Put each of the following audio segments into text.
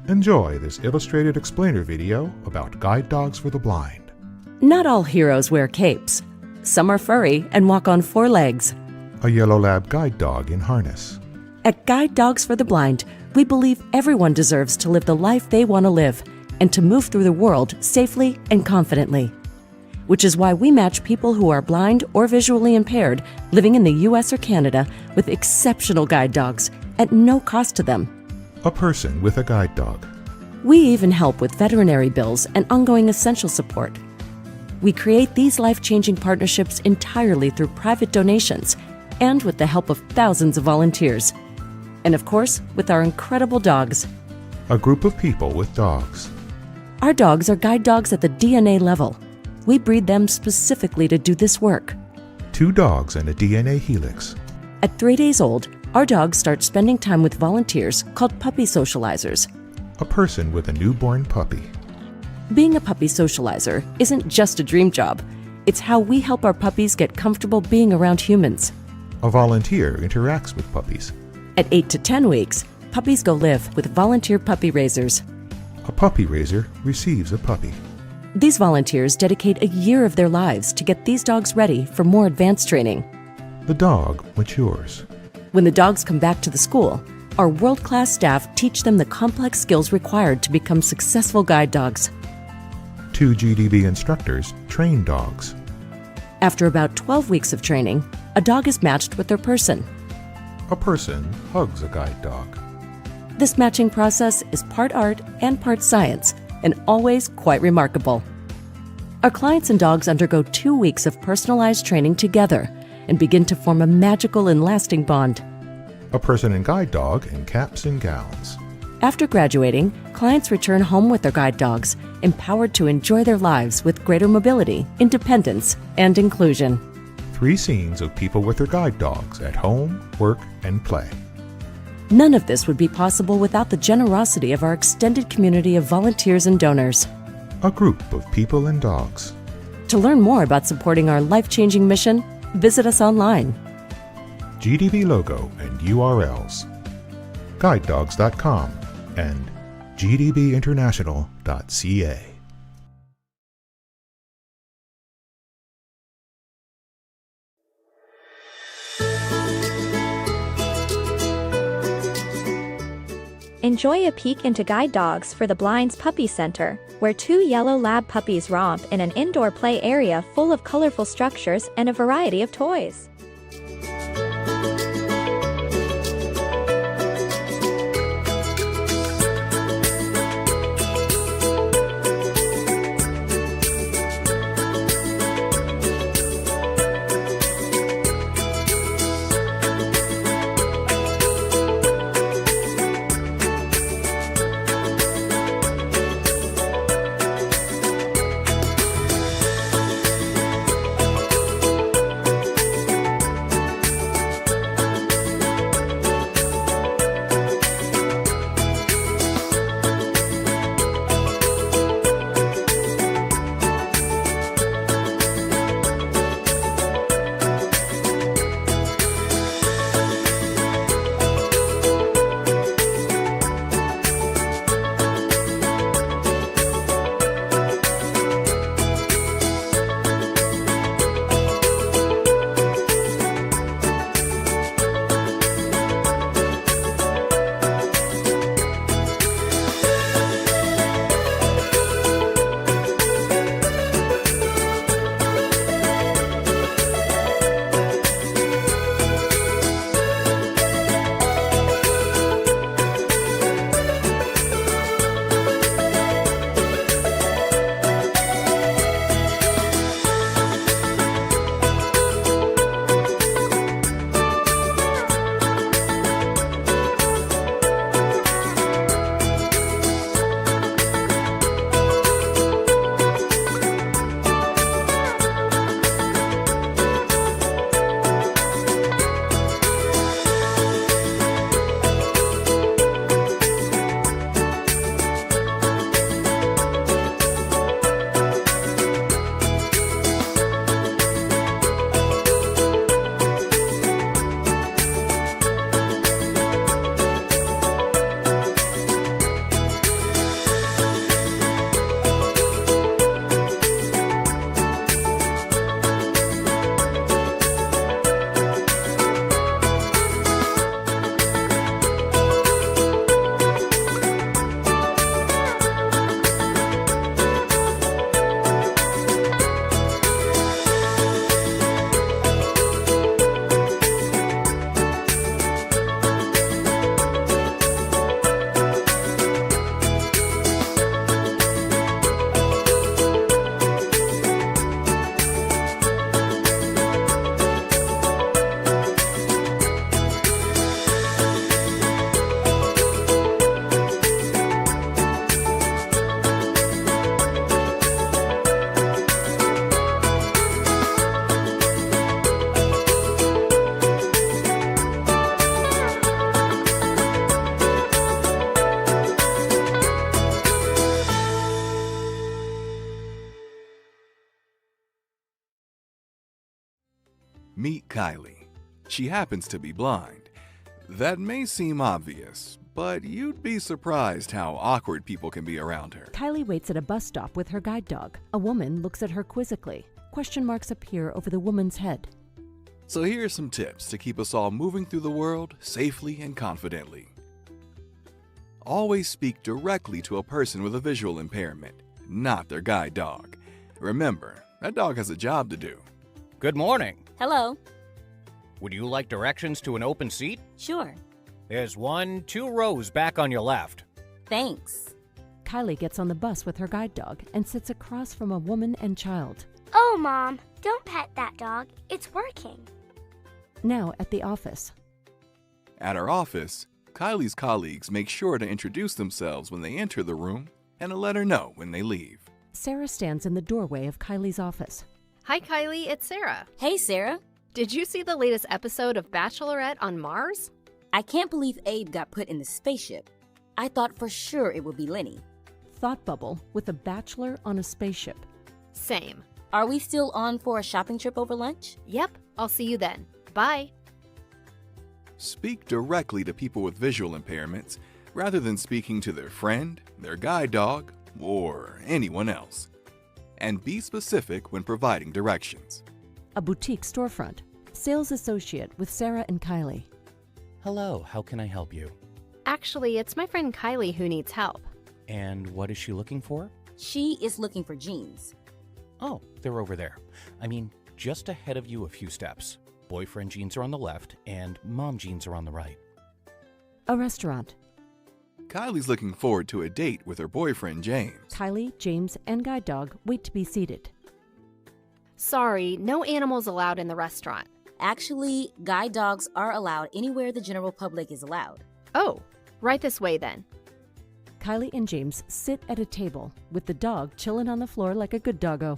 Enjoy this illustrated explainer video about guide dogs for the blind. Not all heroes wear capes. Some are furry and walk on 4 legs. A yellow lab guide dog in harness. At Guide Dogs for the Blind, we believe everyone deserves to live the life they want to live and to move through the world safely and confidently. Which is why we match people who are blind or visually impaired living in the US or Canada with exceptional guide dogs at no cost to them. A person with a guide dog. We even help with veterinary bills and ongoing essential support. We create these life-changing partnerships entirely through private donations and with the help of thousands of volunteers. And of course, with our incredible dogs. A group of people with dogs. Our dogs are guide dogs at the DNA level. We breed them specifically to do this work. 2 dogs and a DNA helix. At 3 days old, our dogs start spending time with volunteers called puppy socializers. A person with a newborn puppy. Being a puppy socializer isn't just a dream job. It's how we help our puppies get comfortable being around humans. A volunteer interacts with puppies. At 8 to 10 weeks, puppies go live with volunteer puppy raisers. A puppy raiser receives a puppy. These volunteers dedicate a year of their lives to get these dogs ready for more advanced training. The dog matures. When the dogs come back to the school, our world-class staff teach them the complex skills required to become successful guide dogs. 2 GDB instructors train dogs. After about 12 weeks of training, a dog is matched with their person. A person hugs a guide dog. This matching process is part art and part science, and always quite remarkable. Our clients and dogs undergo 2 weeks of personalized training together and begin to form a magical and lasting bond. A person and guide dog in caps and gowns. After graduating, clients return home with their guide dogs, empowered to enjoy their lives with greater mobility, independence, and inclusion. 3 scenes of people with their guide dogs at home, work, and play. None of this would be possible without the generosity of our extended community of volunteers and donors. A group of people and dogs. To learn more about supporting our life-changing mission, visit us online. GDB logo and URLs. GuideDogs.com and GDBinternational.ca. Enjoy a peek into Guide Dogs for the Blind's Puppy Center, where 2 yellow lab puppies romp in an indoor play area full of colorful structures and a variety of toys. Meet Kylie. She happens to be blind. That may seem obvious, but you'd be surprised how awkward people can be around her. Kylie waits at a bus stop with her guide dog. A woman looks at her quizzically. Question marks appear over the woman's head. So here are some tips to keep us all moving through the world safely and confidently. Always speak directly to a person with a visual impairment, not their guide dog. Remember, that dog has a job to do. Good morning. Hello. Would you like directions to an open seat? Sure. There's 2 rows back on your left. Thanks. Kylie gets on the bus with her guide dog and sits across from a woman and child. Oh, Mom, don't pet that dog. It's working. Now at the office. At our office, Kylie's colleagues make sure to introduce themselves when they enter the room and to let her know when they leave. Sarah stands in the doorway of Kylie's office. Hi, Kylie. It's Sarah. Hey, Sarah. Did you see the latest episode of Bachelorette on Mars? I can't believe Abe got put in the spaceship. I thought for sure it would be Lenny. Thought bubble with a bachelor on a spaceship. Same. Are we still on for a shopping trip over lunch? Yep. I'll see you then. Bye. Speak directly to people with visual impairments rather than speaking to their friend, their guide dog, or anyone else. And be specific when providing directions. A boutique storefront. Sales associate with Sarah and Kylie. Hello, how can I help you? Actually, it's my friend Kylie who needs help. And what is she looking for? She is looking for jeans. Oh, they're over there. I mean, just ahead of you a few steps. Boyfriend jeans are on the left and mom jeans are on the right. A restaurant. Kylie's looking forward to a date with her boyfriend, James. Kylie, James, and guide dog wait to be seated. Sorry, no animals allowed in the restaurant. Actually, guide dogs are allowed anywhere the general public is allowed. Oh, right this way then. Kylie and James sit at a table with the dog chilling on the floor like a good doggo.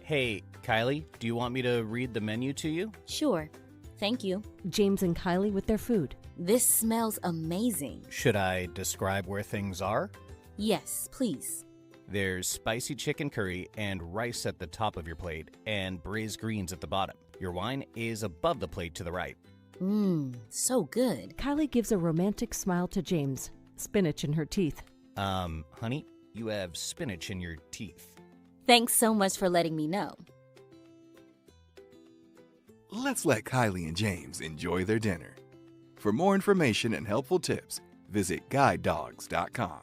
Hey, Kylie, do you want me to read the menu to you? Sure. Thank you. James and Kylie with their food. This smells amazing. Should I describe where things are? Yes, please. There's spicy chicken curry and rice at the top of your plate and braised greens at the bottom. Your wine is above the plate to the right. Mmm, so good. Kylie gives a romantic smile to James. Spinach in her teeth. Honey, you have spinach in your teeth. Thanks so much for letting me know. Let's let Kylie and James enjoy their dinner. For more information and helpful tips, visit guidedogs.com.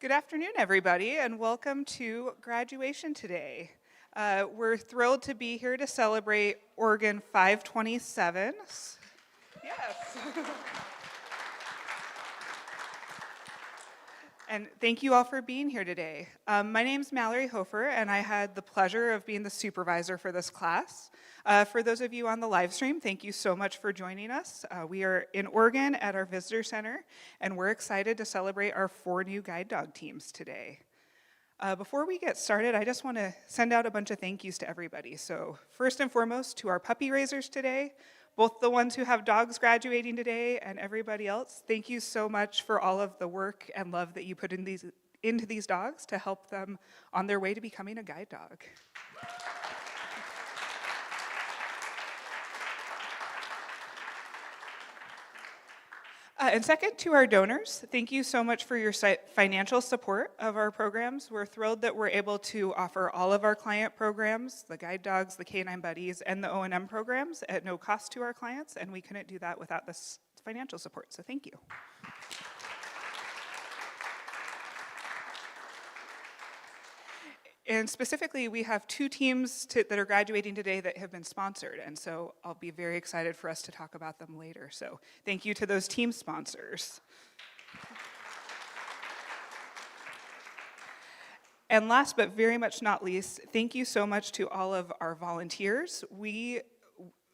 Good afternoon, everybody, and welcome to graduation today. We're thrilled to be here to celebrate Oregon 527. Yes. And thank you all for being here today. My name's Mallory Hofer, and I had the pleasure of being the supervisor for this class. For those of you on the live stream, thank you so much for joining us. We are in Oregon at our visitor center, and we're excited to celebrate our 4 new guide dog teams today. Before we get started, I just want to send out a bunch of thank yous to everybody. So first and foremost, to our puppy raisers today, both the ones who have dogs graduating today and everybody else, thank you so much for all of the work and love that you put into these dogs to help them on their way to becoming a guide dog. And second, to our donors, thank you so much for your financial support of our programs. We're thrilled that we're able to offer all of our client programs, the guide dogs, the Canine Buddies, and the O&M programs at no cost to our clients, and we couldn't do that without this financial support, so thank you. And specifically, we have 2 teams that are graduating today that have been sponsored, and so I'll be very excited for us to talk about them later. So thank you to those team sponsors. And last but very much not least, thank you so much to all of our volunteers.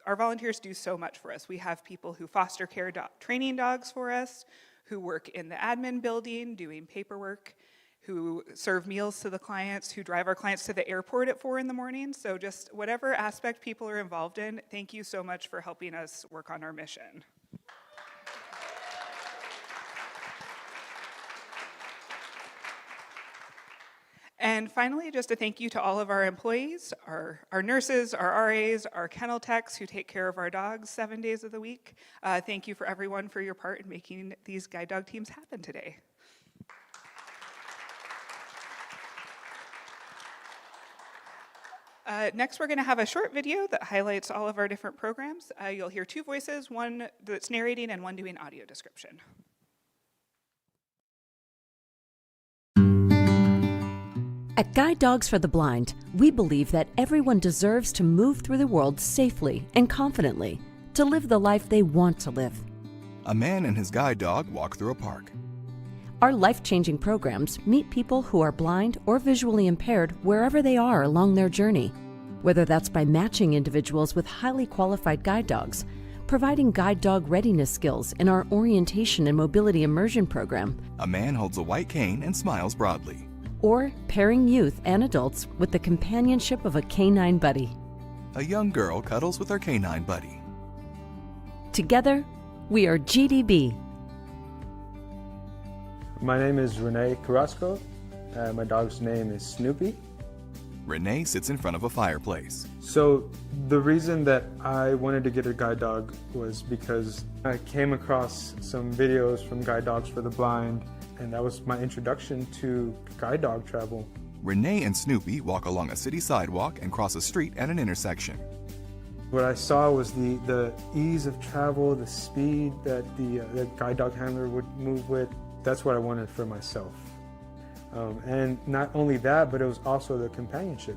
Our volunteers do so much for us. We have people who foster care training dogs for us, who work in the admin building doing paperwork, who serve meals to the clients, who drive our clients to the airport at 4 in the morning. So just whatever aspect people are involved in, thank you so much for helping us work on our mission. And finally, just a thank you to all of our employees, our nurses, our RAs, our kennel techs who take care of our dogs 7 days of the week. Thank you for everyone for your part in making these guide dog teams happen today. Next, we're going to have a short video that highlights all of our different programs. You'll hear 2 voices, one that's narrating and one doing audio description. At Guide Dogs for the Blind, we believe that everyone deserves to move through the world safely and confidently, to live the life they want to live. A man and his guide dog walk through a park. Our life-changing programs meet people who are blind or visually impaired wherever they are along their journey, whether that's by matching individuals with highly qualified guide dogs, providing guide dog readiness skills in our orientation and mobility immersion program. A man holds a white cane and smiles broadly. Or pairing youth and adults with the companionship of a canine buddy. A young girl cuddles with her canine buddy. Together, we are GDB. My name is Renee Carrasco. My dog's name is Snoopy. Renee sits in front of a fireplace. So the reason that I wanted to get a guide dog was because I came across some videos from Guide Dogs for the Blind, and that was my introduction to guide dog travel. Renee and Snoopy walk along a city sidewalk and cross a street at an intersection. What I saw was the ease of travel, the speed that the guide dog handler would move with. That's what I wanted for myself. And not only that, but it was also the companionship.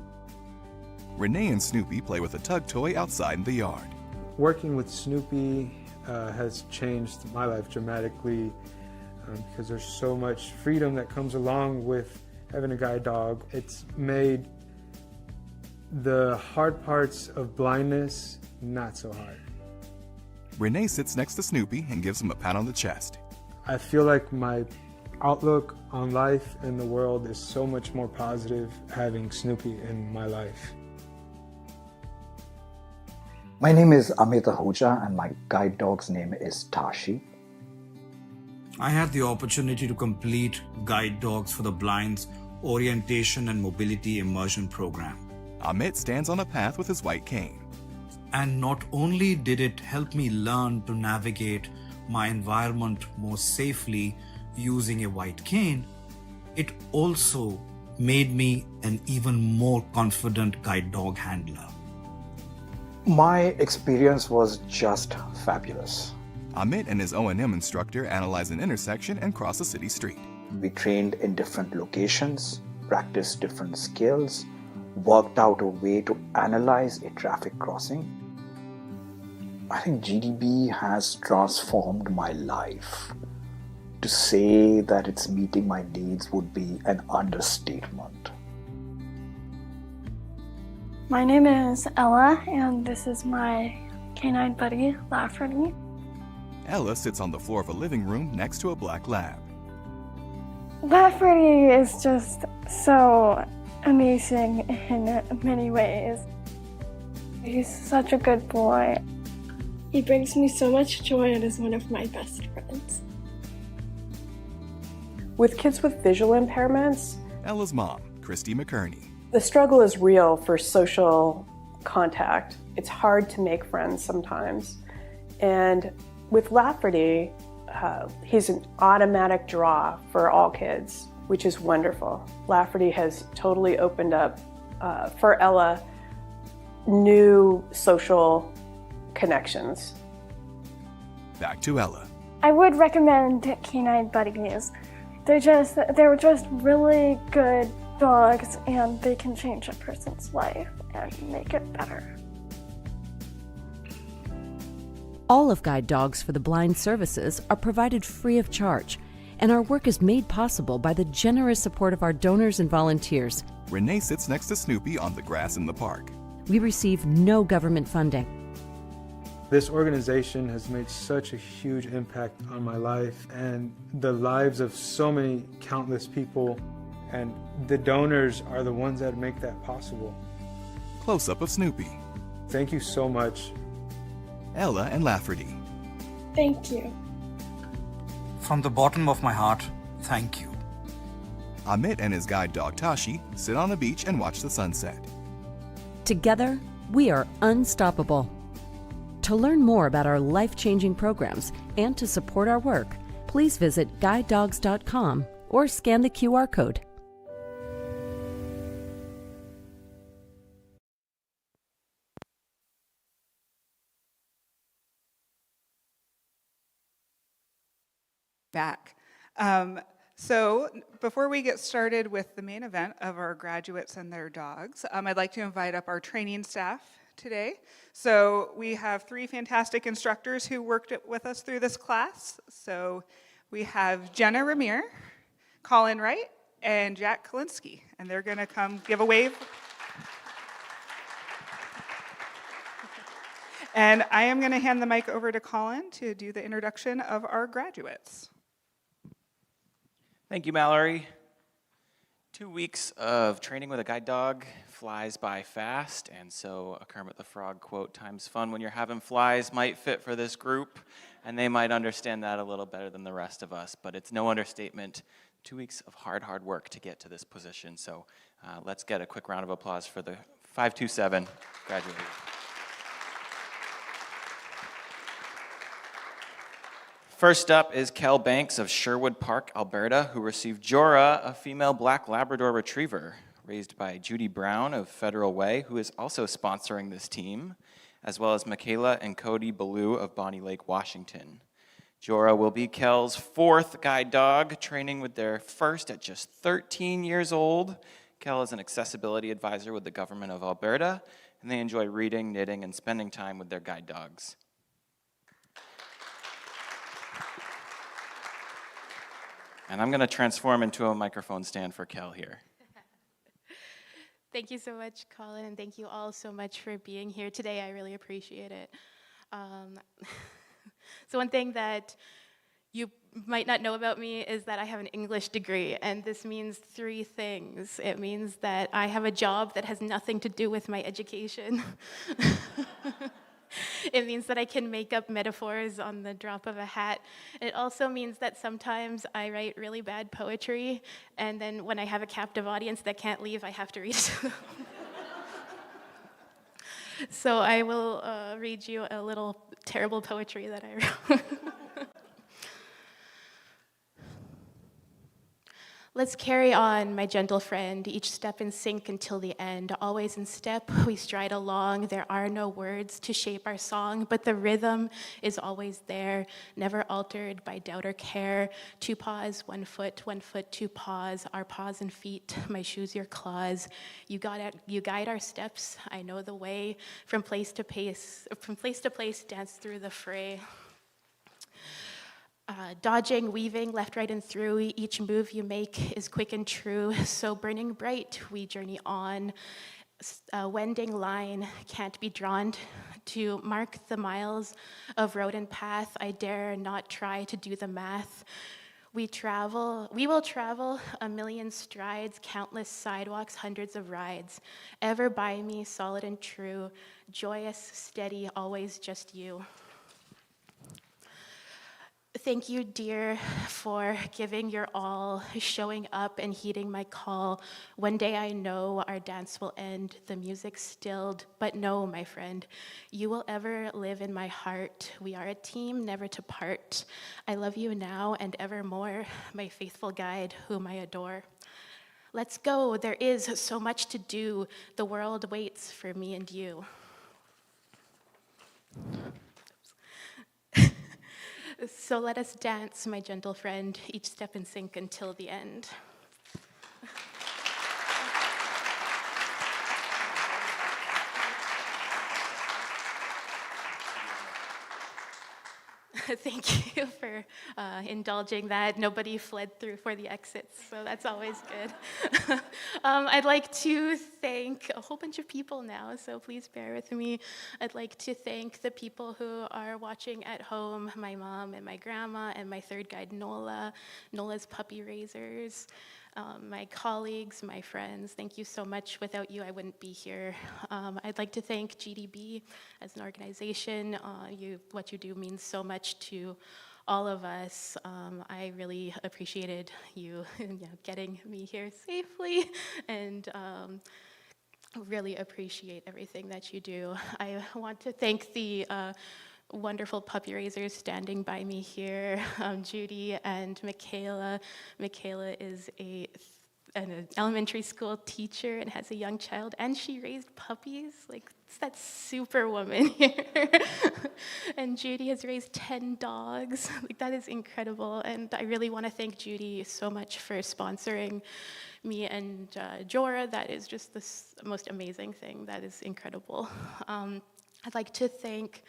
Renee and Snoopy play with a tug toy outside in the yard. Working with Snoopy has changed my life dramatically because there's so much freedom that comes along with having a guide dog. It's made the hard parts of blindness not so hard. Renee sits next to Snoopy and gives him a pat on the chest. I feel like my outlook on life and the world is so much more positive having Snoopy in my life. My name is Amit Ahuja and my guide dog's name is Tashi. I had the opportunity to complete Guide Dogs for the Blind's Orientation and Mobility Immersion Program. Amit stands on a path with his white cane. And not only did it help me learn to navigate my environment more safely using a white cane, it also made me an even more confident guide dog handler. My experience was just fabulous. Amit and his O&M instructor analyze an intersection and cross a city street. We trained in different locations, practiced different skills, worked out a way to analyze a traffic crossing. I think GDB has transformed my life. To say that it's meeting my needs would be an understatement. My name is Ella, and this is my canine buddy, Lafferty. Ella sits on the floor of a living room next to a black lab. Lafferty is just so amazing in many ways. He's such a good boy. He brings me so much joy and is one of my best friends. With kids with visual impairments, Ella's mom, Christy McKerney. The struggle is real for social contact. It's hard to make friends sometimes. And with Lafferty, He's an automatic draw for all kids, which is wonderful. Lafferty has totally opened up, for Ella, new social connections. Back to Ella. I would recommend canine buddies. They're just really good dogs, and they can change a person's life and make it better. All of Guide Dogs for the Blind services are provided free of charge, and our work is made possible by the generous support of our donors and volunteers. Renee sits next to Snoopy on the grass in the park. We receive no government funding. This organization has made such a huge impact on my life and the lives of so many countless people, and the donors are the ones that make that possible. Close-up of Snoopy. Thank you so much. Ella and Lafferty. Thank you. From the bottom of my heart, thank you. Amit and his guide dog Tashi sit on a beach and watch the sunset. Together, we are unstoppable. To learn more about our life-changing programs and to support our work, please visit guidedogs.com or scan the QR code. Back. So before we get started with the main event of our graduates and their dogs, I'd like to invite up our training staff today. So we have 3 fantastic instructors who worked with us through this class. So we have Jenna Ramir, Colin Wright, and Jack Kalinsky, and they're going to come give a wave. And I am going to hand the mic over to Colin to do the introduction of our graduates. Thank you, Mallory. 2 weeks of training with a guide dog flies by fast, and so a Kermit the Frog quote, "Time's fun when you're having flies," might fit for this group, and they might understand that a little better than the rest of us, but it's no understatement. 2 weeks of hard work to get to this position, so let's get a quick round of applause for the 527 graduates. First up is Kel Banks of Sherwood Park, Alberta, who received Jorah, a female black Labrador retriever, raised by Judy Brown of Federal Way, who is also sponsoring this team, as well as Michaela and Cody Ballou of Bonnie Lake, Washington. Jorah will be Kel's 4th guide dog, training with their first at just 13 years old. Kel is an accessibility advisor with the government of Alberta, and they enjoy reading, knitting, and spending time with their guide dogs. And I'm going to transform into a microphone stand for Kel here. Thank you so much, Colin, and thank you all so much for being here today. I really appreciate it. So one thing that you might not know about me is that I have an English degree, and this means 3 things. It means that I have a job that has nothing to do with my education. It means that I can make up metaphors on the drop of a hat. It also means that sometimes I write really bad poetry, and then when I have a captive audience that can't leave, I have to read it to them. So I will read you a little terrible poetry that I wrote. Let's carry on, my gentle friend, each step in sync until the end. Always in step, we stride along. There are no words to shape our song, but the rhythm is always there, never altered by doubt or care. 2 paws, 1 foot, 2 paws, our paws and feet, my shoes, your claws. You guide our steps, I know the way. From place to place, dance through the fray. Dodging, weaving, left, right, and through, each move you make is quick and true. So burning bright, we journey on. A wending line can't be drawn to mark the miles of road and path. I dare not try to do the math. We will travel a million strides, countless sidewalks, hundreds of rides. Ever by me, solid and true, joyous, steady, always just you. Thank you, dear, for giving your all, showing up and heeding my call. One day I know our dance will end, the music stilled, but no, my friend, you will ever live in my heart. We are a team, never to part. I love you now and evermore, my faithful guide, whom I adore. Let's go, there is so much to do. The world waits for me and you. So let us dance, my gentle friend, each step in sync until the end. Thank you for indulging that. Nobody fled through for the exits, so that's always good. I'd like to thank a whole bunch of people now, so please bear with me. I'd like to thank the people who are watching at home, my mom and my grandma and my third guide, Nola, Nola's puppy raisers, my colleagues, my friends. Thank you so much. Without you, I wouldn't be here. I'd like to thank GDB as an organization. What you do means so much to all of us. I really appreciated you, getting me here safely, and really appreciate everything that you do. I want to thank the wonderful puppy raisers standing by me here, Judy and Michaela. Michaela is an elementary school teacher and has a young child, and she raised puppies. Like, it's that superwoman here. And Judy has raised 10 dogs. Like, that is incredible, and I really want to thank Judy so much for sponsoring me and Jora. That is just the most amazing thing. That is incredible. I'd like to thank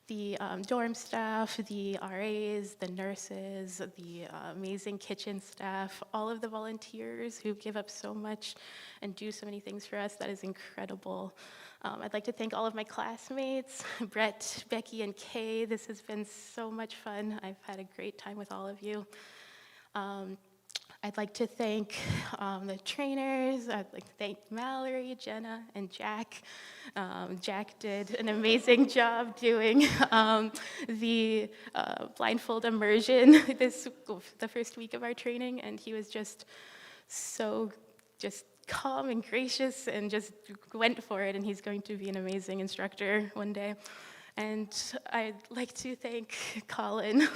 the dorm staff, the RAs, the nurses, the amazing kitchen staff, all of the volunteers who give up so much and do so many things for us. That is incredible. I'd like to thank all of my classmates, Brett, Becky, and Kay. This has been so much fun. I've had a great time with all of you. I'd like to thank the trainers. I'd like to thank Mallory, Jenna, and Jack. Jack did an amazing job doing the blindfold immersion the first week of our training, and he was just so calm and gracious and just went for it, and he's going to be an amazing instructor one day. And I'd like to thank Colin.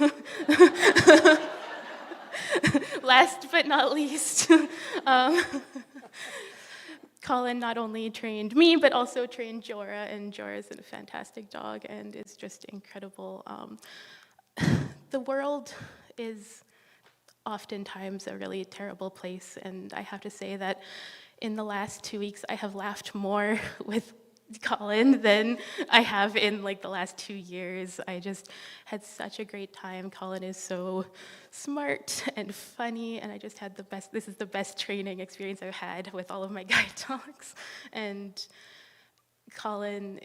Last but not least, Colin not only trained me, but also trained Jora, and Jora is a fantastic dog and is just incredible. The world is oftentimes a really terrible place, and I have to say that in the last 2 weeks, I have laughed more with Colin than I have in like the last 2 years. I just had such a great time. Colin is so smart and funny, and I just had this is the best training experience I've had with all of my guide dogs. And Colin,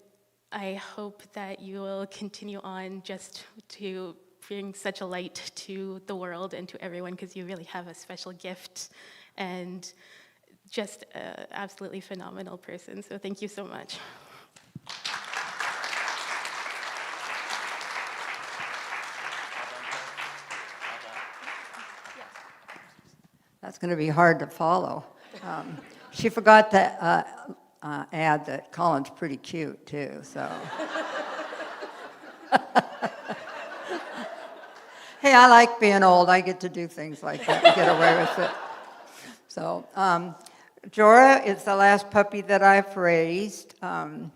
I hope that you will continue on just to bring such a light to the world and to everyone, because you really have a special gift and just an absolutely phenomenal person. So thank you so much. That's going to be hard to follow. She forgot to add that Colin's pretty cute, too, so. Hey, I like being old. I get to do things like that and get away with it. So, Jora is the last puppy that I've raised. I'm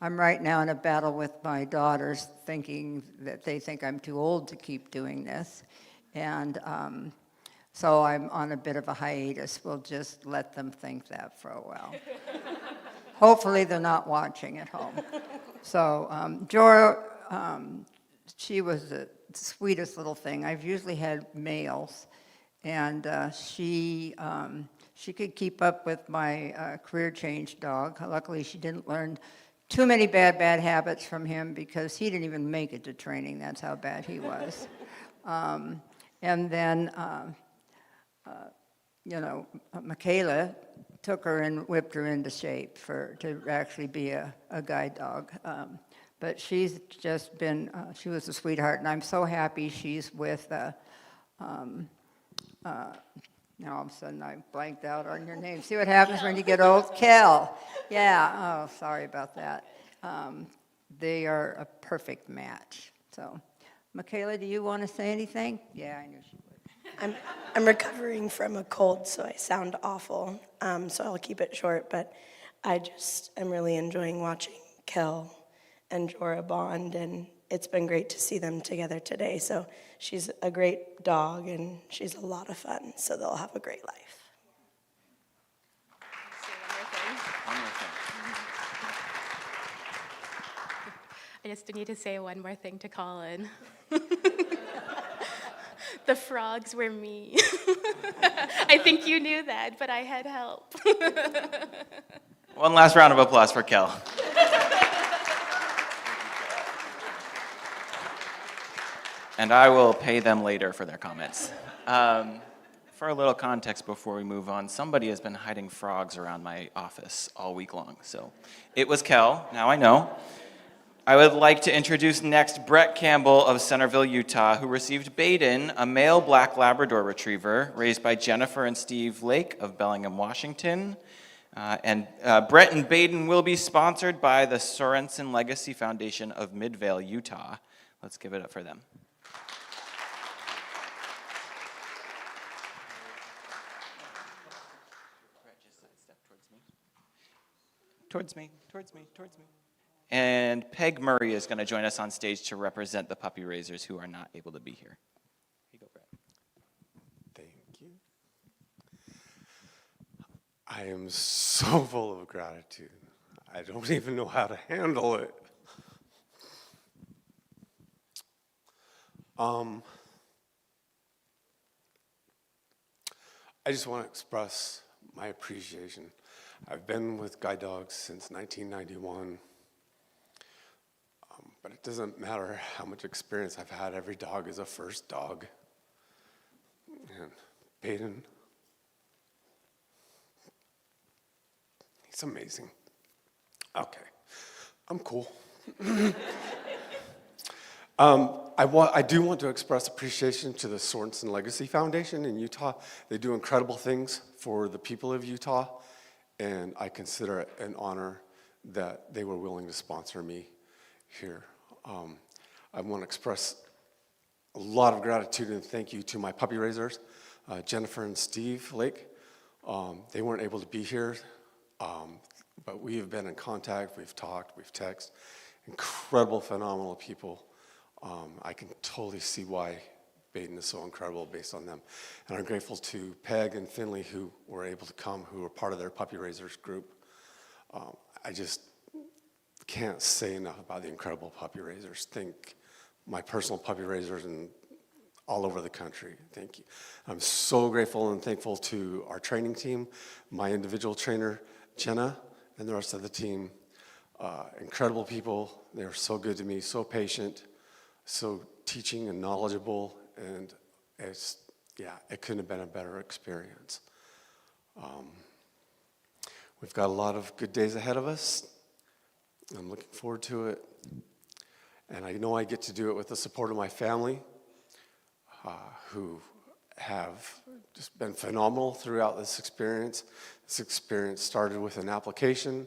right now in a battle with my daughters, thinking that they think I'm too old to keep doing this. And so I'm on a bit of a hiatus. We'll just let them think that for a while. Hopefully they're not watching at home. So Jora, she was the sweetest little thing. I've usually had males, and she could keep up with my career change dog. Luckily, she didn't learn too many bad habits from him, because he didn't even make it to training. That's how bad he was. And then, Michaela took her and whipped her into shape to actually be a guide dog. but she's just been, she was a sweetheart, and I'm so happy she's with, now all of a sudden I blanked out on your name. See what happens when you get old? Kel. Yeah, oh, sorry about that. They are a perfect match. So, Michaela, do you want to say anything? Yeah, I knew she would. I'm recovering from a cold, so I sound awful. So I'll keep it short, but I just am really enjoying watching Kel and Jorah bond, and it's been great to see them together today. So she's a great dog, and she's a lot of fun, so they'll have a great life. I just need to say one more thing to Colin. The frogs were me. I think you knew that, but I had help. One last round of applause for Kel. And I will pay them later for their comments. For a little context before we move on, somebody has been hiding frogs around my office all week long. So it was Kel, now I know. I would like to introduce next Brett Campbell of Centerville, Utah, who received Baden, a male black Labrador retriever raised by Jennifer and Steve Lake of Bellingham, Washington. Brett and Baden will be sponsored by the Sorensen Legacy Foundation of Midvale, Utah. Let's give it up for them. Towards me. And Peg Murray is going to join us on stage to represent the puppy raisers who are not able to be here. Here you go, Brett. Thank you. I am so full of gratitude. I don't even know how to handle it. I just want to express my appreciation. I've been with guide dogs since 1991. But it doesn't matter how much experience I've had. Every dog is a first dog. And Baden, he's amazing. Okay, I'm cool. I do want to express appreciation to the Sorensen Legacy Foundation in Utah. They do incredible things for the people of Utah, and I consider it an honor that they were willing to sponsor me here. I want to express a lot of gratitude and thank you to my puppy raisers, Jennifer and Steve Lake. They weren't able to be here, but we have been in contact, we've talked, we've texted. Incredible, phenomenal people. I can totally see why Baden is so incredible based on them. And I'm grateful to Peg and Finley who were able to come, who were part of their puppy raisers group. I just can't say enough about the incredible puppy raisers. Thank my personal puppy raisers and all over the country. Thank you. I'm so grateful and thankful to our training team, my individual trainer, Jenna, and the rest of the team. Incredible people. They were so good to me, so patient, so teaching and knowledgeable, and it couldn't have been a better experience. We've got a lot of good days ahead of us. I'm looking forward to it, and I know I get to do it with the support of my family, who have just been phenomenal throughout this experience. This experience started with an application,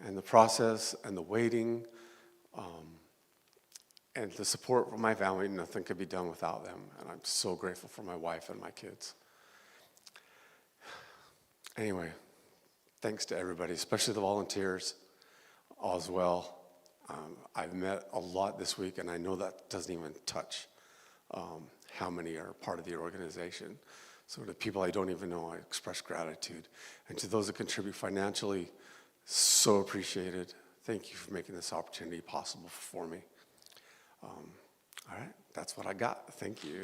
and the process, and the waiting, and the support from my family. Nothing could be done without them, and I'm so grateful for my wife and my kids. Anyway, thanks to everybody, especially the volunteers. All as well. I've met a lot this week, and I know that doesn't even touch how many are part of the organization. So to people I don't even know, I express gratitude. And to those that contribute financially, so appreciated. Thank you for making this opportunity possible for me. All right, that's what I got. Thank you.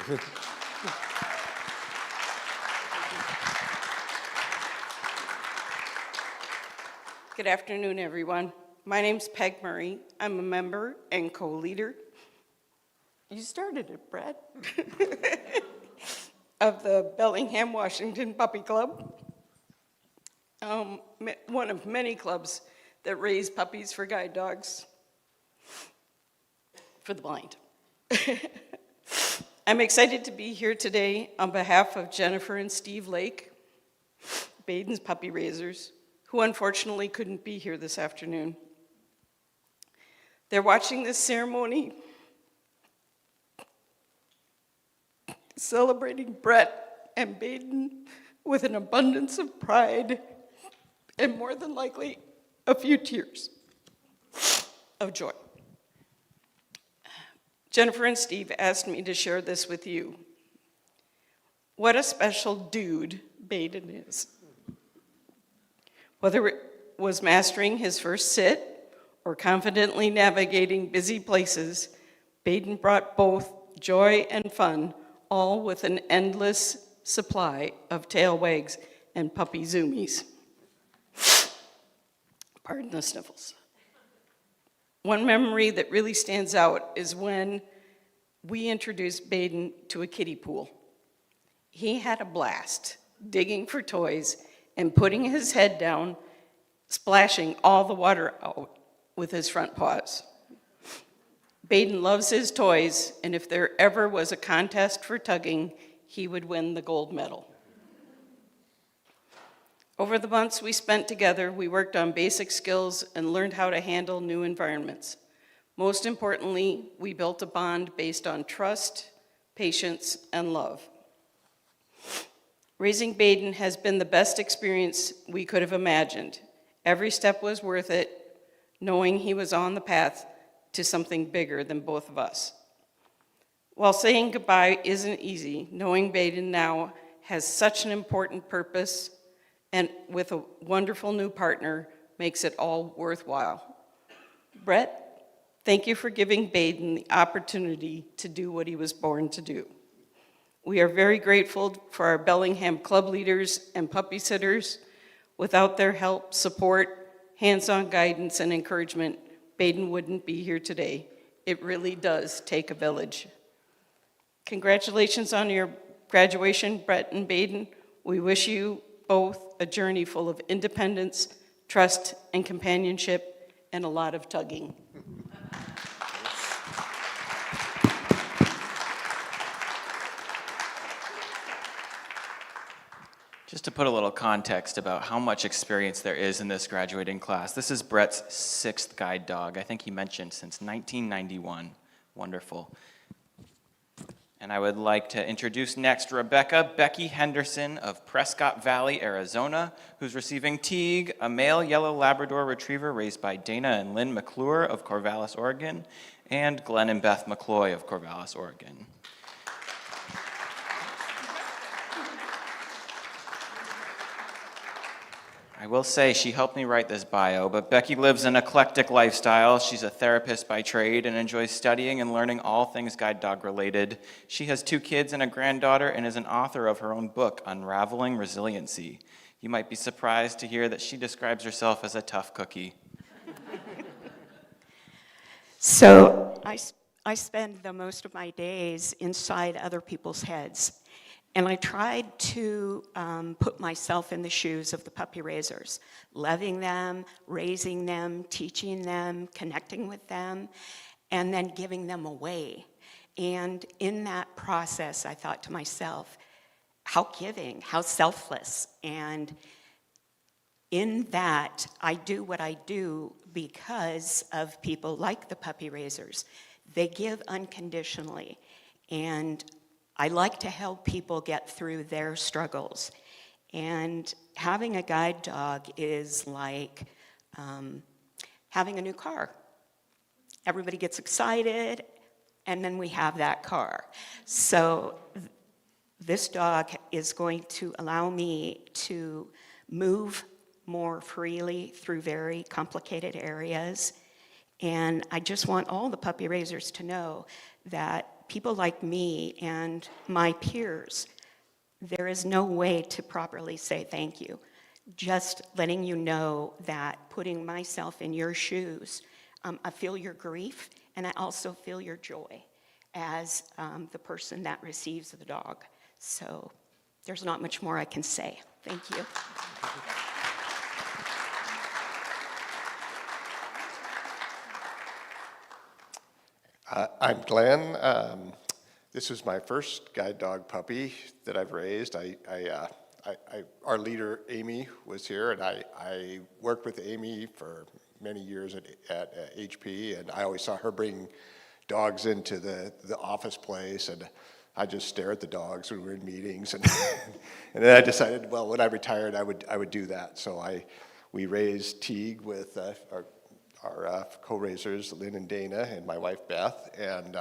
Good afternoon, everyone. My name's Peg Murray. I'm a member and co-leader. You started it, Brad. Of the Bellingham, Washington Puppy Club. One of many clubs that raise puppies for guide dogs. for the blind. I'm excited to be here today on behalf of Jennifer and Steve Lake, Baden's puppy raisers, who unfortunately couldn't be here this afternoon. They're watching this ceremony celebrating Brett and Baden with an abundance of pride and more than likely a few tears of joy. Jennifer and Steve asked me to share this with you. What a special dude Baden is. Whether it was mastering his first sit or confidently navigating busy places, Baden brought both joy and fun, all with an endless supply of tail wags and puppy zoomies. Pardon the sniffles. One memory that really stands out is when we introduced Baden to a kiddie pool. He had a blast digging for toys and putting his head down, splashing all the water out with his front paws. Baden loves his toys, and if there ever was a contest for tugging, he would win the gold medal. Over the months we spent together, we worked on basic skills and learned how to handle new environments. Most importantly, we built a bond based on trust, patience, and love. Raising Baden has been the best experience we could have imagined. Every step was worth it, knowing he was on the path to something bigger than both of us. While saying goodbye isn't easy, knowing Baden now has such an important purpose and with a wonderful new partner makes it all worthwhile. Brett, thank you for giving Baden the opportunity to do what he was born to do. We are very grateful for our Bellingham club leaders and puppy sitters. Without their help, support, hands-on guidance, and encouragement, Baden wouldn't be here today. It really does take a village. Congratulations on your graduation, Brett and Baden. We wish you both a journey full of independence, trust, and companionship, and a lot of tugging. Just to put a little context about how much experience there is in this graduating class, this is Brett's 6th guide dog. I think he mentioned since 1991. Wonderful. And I would like to introduce next Becky Henderson of Prescott Valley, Arizona, who's receiving Teague, a male yellow Labrador retriever raised by Dana and Lynn McClure of Corvallis, Oregon, and Glenn and Beth McCloy of Corvallis, Oregon. I will say she helped me write this bio, but Becky lives an eclectic lifestyle. She's a therapist by trade and enjoys studying and learning all things guide dog related. She has 2 kids and a granddaughter and is an author of her own book, Unraveling Resiliency. You might be surprised to hear that she describes herself as a tough cookie. So I spend the most of my days inside other people's heads. And I tried to put myself in the shoes of the puppy raisers, loving them, raising them, teaching them, connecting with them, and then giving them away. And in that process, I thought to myself, how giving, how selfless. And in that, I do what I do because of people like the puppy raisers. They give unconditionally. And I like to help people get through their struggles. And having a guide dog is like having a new car. Everybody gets excited, and then we have that car. So this dog is going to allow me to move more freely through very complicated areas. And I just want all the puppy raisers to know that people like me and my peers, there is no way to properly say thank you. Just letting you know that putting myself in your shoes, I feel your grief, and I also feel your joy as the person that receives the dog. So there's not much more I can say. Thank you. I'm Glenn. This was my first guide dog puppy that I've raised. Our leader, Amy, was here, and I worked with Amy for many years at HP, and I always saw her bring dogs into the office place, and I just stare at the dogs when we were in meetings, and and then I decided, well, when I retired, I would do that. So we raised Teague with our co-raisers, Lynn and Dana, and my wife Beth, and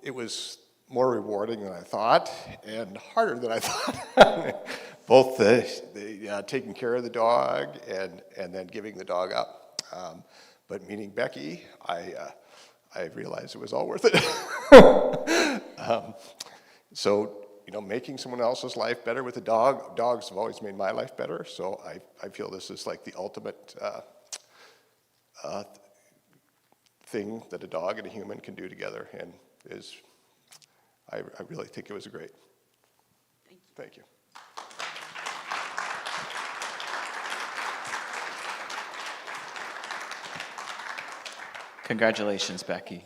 it was more rewarding than I thought, and harder than I thought. Both the taking care of the dog and then giving the dog up. But meeting Becky, I realized it was all worth it. So, making someone else's life better with a dog. Dogs have always made my life better, so I feel this is like the ultimate thing that a dog and a human can do together, and I really think it was great. Thank you. Congratulations, Becky.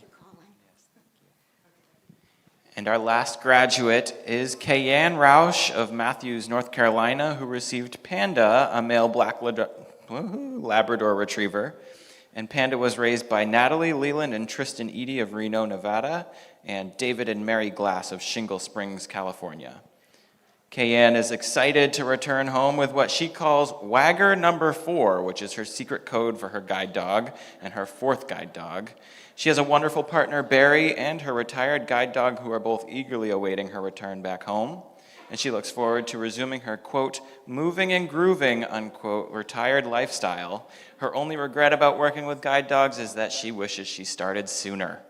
And our last graduate is Kayanne Roush of Matthews, North Carolina, who received Panda, a male black Labrador retriever. And Panda was raised by Natalie Leland and Tristan Eady of Reno, Nevada, and David and Mary Glass of Shingle Springs, California. Kayanne is excited to return home with what she calls Wagger number 4, which is her secret code for her guide dog and her 4th guide dog. She has a wonderful partner, Barry, and her retired guide dog, who are both eagerly awaiting her return back home. And she looks forward to resuming her, quote, moving and grooving, unquote, retired lifestyle. Her only regret about working with guide dogs is that she wishes she started sooner.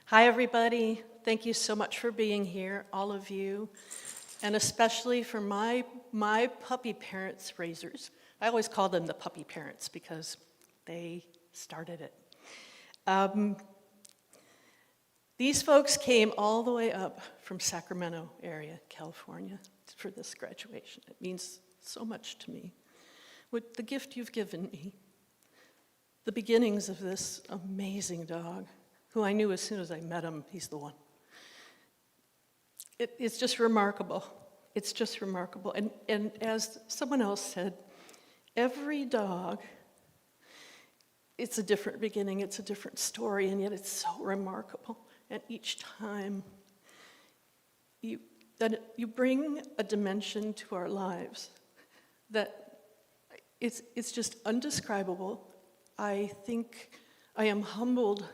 Hi, everybody. Thank you so much for being here, all of you, and especially for my puppy parents' raisers. I always call them the puppy parents because they started it. These folks came all the way up from Sacramento area, California, for this graduation. It means so much to me. With the gift you've given me, the beginnings of this amazing dog, who I knew as soon as I met him, he's the one. It's just remarkable. It's just remarkable. And as someone else said, every dog, it's a different beginning, it's a different story, and yet it's so remarkable. And each time, you bring a dimension to our lives that it's just undescribable. I think I am humbled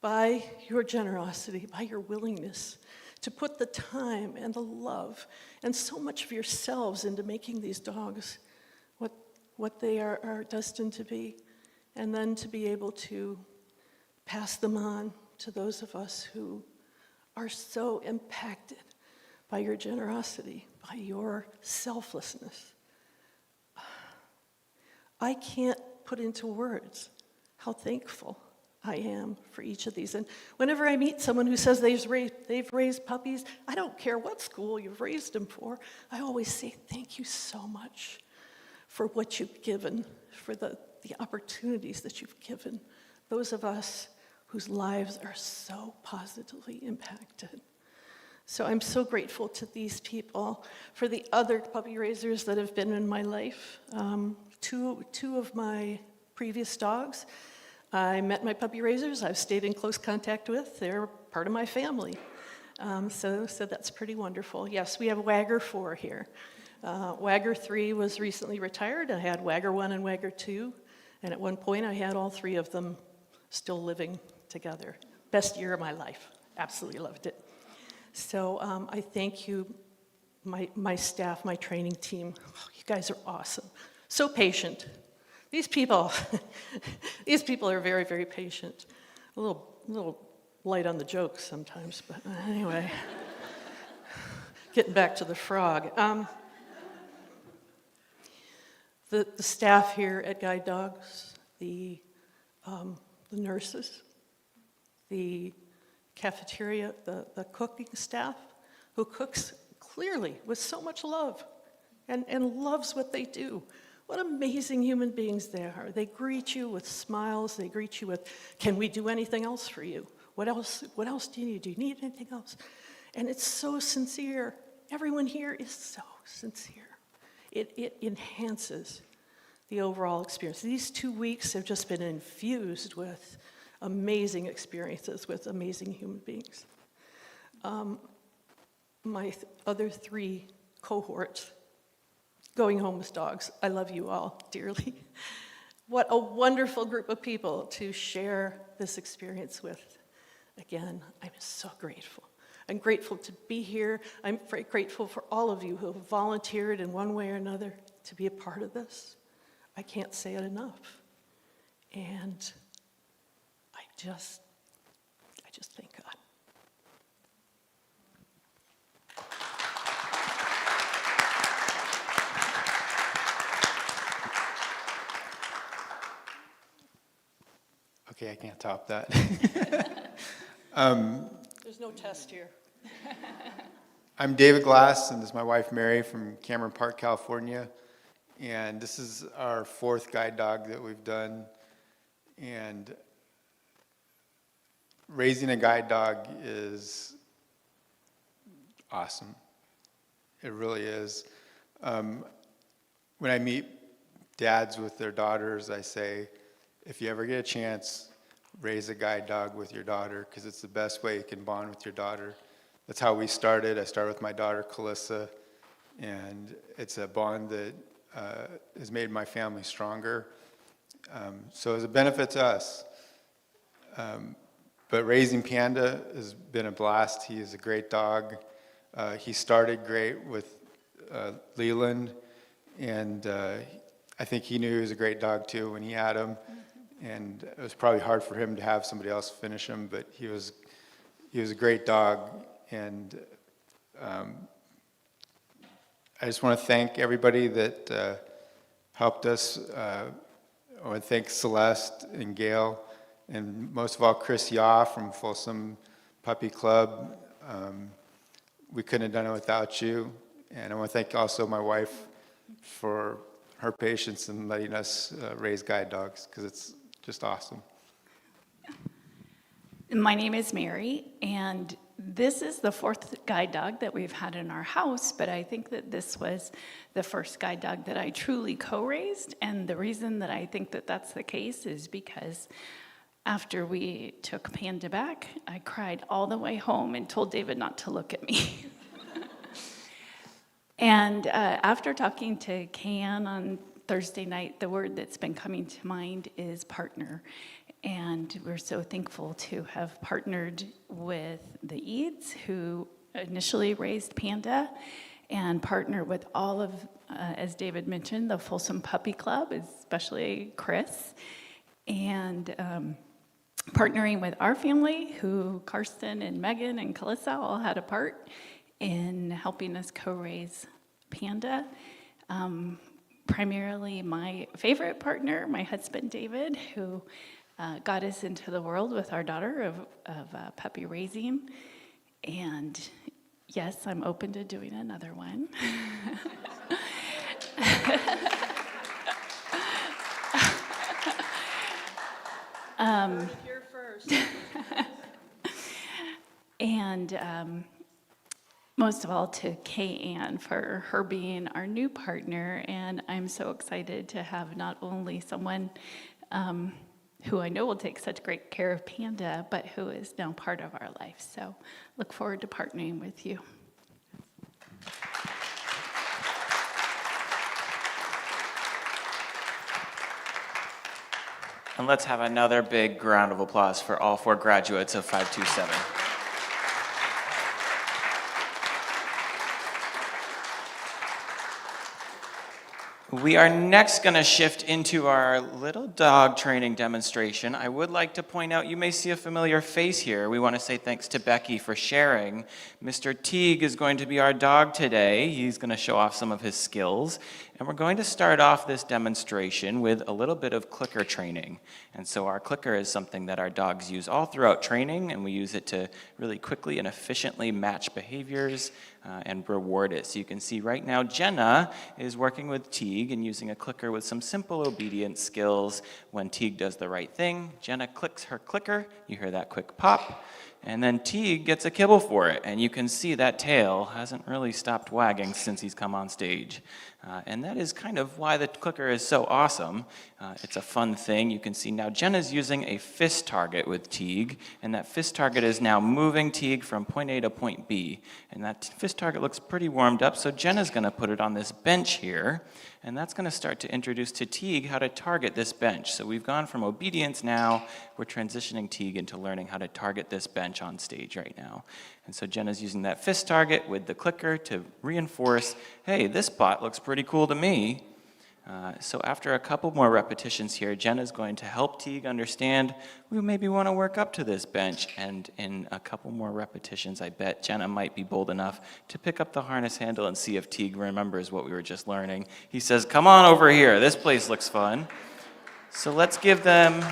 by your generosity, by your willingness to put the time and the love and so much of yourselves into making these dogs what they are destined to be, and then to be able to pass them on to those of us who are so impacted by your generosity, by your selflessness. I can't put into words how thankful I am for each of these. And whenever I meet someone who says they've raised puppies, I don't care what school you've raised them for, I always say thank you so much for what you've given, for the opportunities that you've given those of us whose lives are so positively impacted. So I'm so grateful to these people. For the other puppy raisers that have been in my life, two of my previous dogs, I met my puppy raisers. I've stayed in close contact with. They're part of my family. So that's pretty wonderful. Yes, we have Wagger 4 here. Wagger 3 was recently retired. I had Wagger 1 and Wagger 2. And at one point, I had all 3 of them still living together. Best year of my life. Absolutely loved it. So I thank you, my staff, my training team. Oh, you guys are awesome. So patient. These people are very, very patient. A little light on the jokes sometimes, but anyway. Getting back to the frog. The staff here at Guide Dogs, the nurses, the cafeteria, the cooking staff, who cooks clearly with so much love and loves what they do. What amazing human beings they are. They greet you with smiles. They greet you with, can we do anything else for you? What else do you need? Do you need anything else? And it's so sincere. Everyone here is so sincere. It enhances the overall experience. These 2 weeks have just been infused with amazing experiences with amazing human beings. My other 3 cohorts, going home with dogs, I love you all dearly. What a wonderful group of people to share this experience with. Again, I'm so grateful. I'm grateful to be here. I'm very grateful for all of you who have volunteered in one way or another to be a part of this. I can't say it enough. And I just thank God. Okay, I can't top that. There's no test here. I'm David Glass, and this is my wife Mary from Cameron Park, California. And this is our 4th guide dog that we've done. And raising a guide dog is awesome. It really is. When I meet dads with their daughters, I say, if you ever get a chance, raise a guide dog with your daughter, because it's the best way you can bond with your daughter. That's how we started. I started with my daughter, Calissa, and it's a bond that has made my family stronger. So it's a benefit to us. But raising Panda has been a blast. He is a great dog. He started great with Leland, and I think he knew he was a great dog too when he had him. And it was probably hard for him to have somebody else finish him, but he was a great dog. And I just want to thank everybody that helped us. I want to thank Celeste and Gail, and most of all Chris Yaw from Folsom Puppy Club. We couldn't have done it without you. And I want to thank also my wife for her patience in letting us raise guide dogs, because it's just awesome. My name is Mary, and this is the 4th guide dog that we've had in our house, but I think that this was the first guide dog that I truly co-raised, and the reason that I think that that's the case is because after we took Panda back, I cried all the way home and told David not to look at me. And after talking to Kayan on Thursday night, the word that's been coming to mind is partner. And we're so thankful to have partnered with the Eads, who initially raised Panda, and partner with all of, as David mentioned, the Folsom Puppy Club, especially Chris, and partnering with our family, who Karsten and Megan and Calissa all had a part in helping us co-raise Panda. Primarily my favorite partner, my husband David, who got us into the world with our daughter of puppy raising. And yes, I'm open to doing another one. Here first. And most of all to Kay-Ann for her being our new partner. And I'm so excited to have not only someone who I know will take such great care of Panda, but who is now part of our life. So look forward to partnering with you. And let's have another big round of applause for all 4 graduates of 527. We are next going to shift into our little dog training demonstration. I would like to point out, you may see a familiar face here. We want to say thanks to Becky for sharing. Mr. Teague is going to be our dog today. He's going to show off some of his skills. And we're going to start off this demonstration with a little bit of clicker training. And so our clicker is something that our dogs use all throughout training, and we use it to really quickly and efficiently match behaviors and reward it. So you can see right now Jenna is working with Teague and using a clicker with some simple obedience skills. When Teague does the right thing, Jenna clicks her clicker, you hear that quick pop, and then Teague gets a kibble for it. And you can see that tail hasn't really stopped wagging since he's come on stage. And that is kind of why the clicker is so awesome. It's a fun thing. You can see now Jenna's using a fist target with Teague, and that fist target is now moving Teague from point A to point B. And that fist target looks pretty warmed up, so Jenna's going to put it on this bench here, and that's going to start to introduce to Teague how to target this bench. So we've gone from obedience now, we're transitioning Teague into learning how to target this bench on stage right now. And so Jenna's using that fist target with the clicker to reinforce, hey, this spot looks pretty cool to me. So after a couple more repetitions here, Jenna's going to help Teague understand we maybe want to work up to this bench. And in a couple more repetitions, I bet Jenna might be bold enough to pick up the harness handle and see if Teague remembers what we were just learning. He says, come on over here. This place looks fun. So let's give them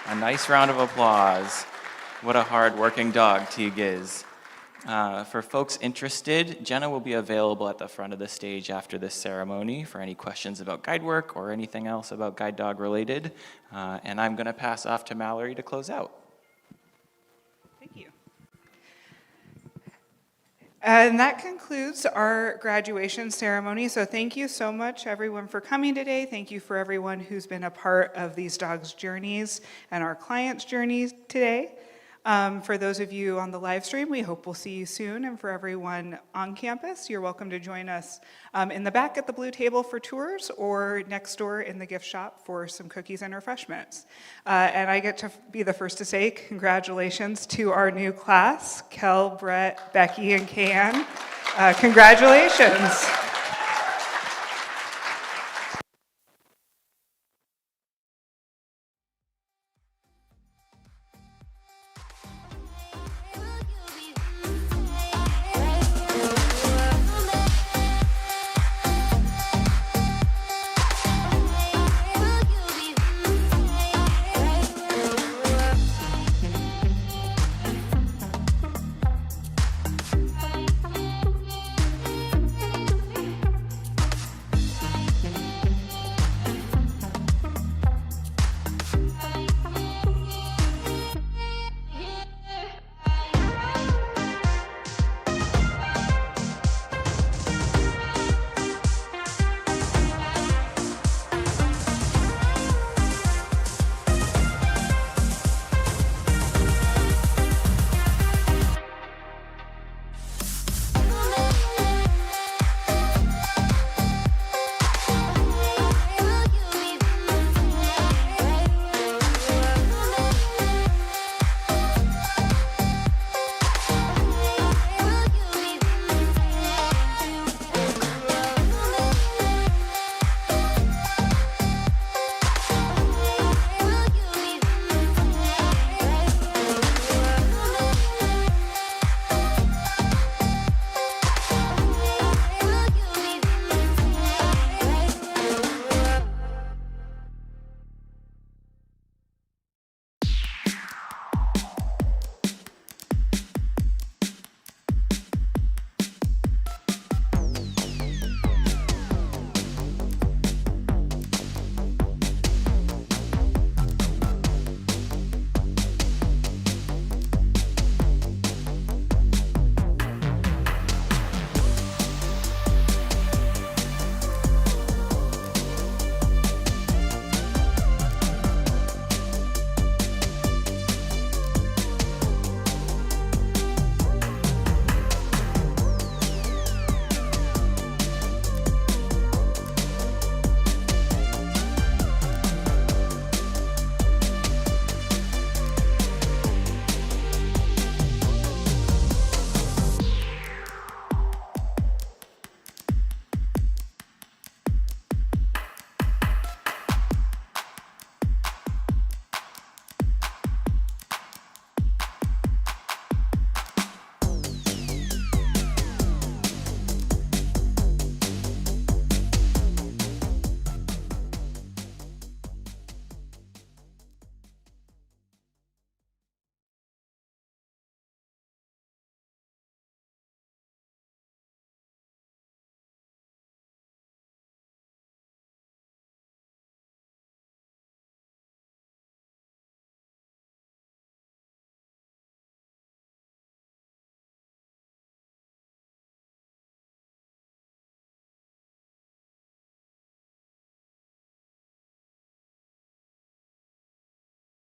a nice round of applause. What a hard-working dog Teague is. For folks interested, Jenna will be available at the front of the stage after this ceremony for any questions about guide work or anything else about guide dog related. And I'm going to pass off to Mallory to close out. Thank you. And that concludes our graduation ceremony. So thank you so much, everyone, for coming today. Thank you for everyone who's been a part of these dogs' journeys and our clients' journeys today. For those of you on the live stream, we hope we'll see you soon. And for everyone on campus, you're welcome to join us in the back at the blue table for tours or next door in the gift shop for some cookies and refreshments. And I get to be the first to say congratulations to our new class, Kel, Brett, Becky, and Can. Congratulations.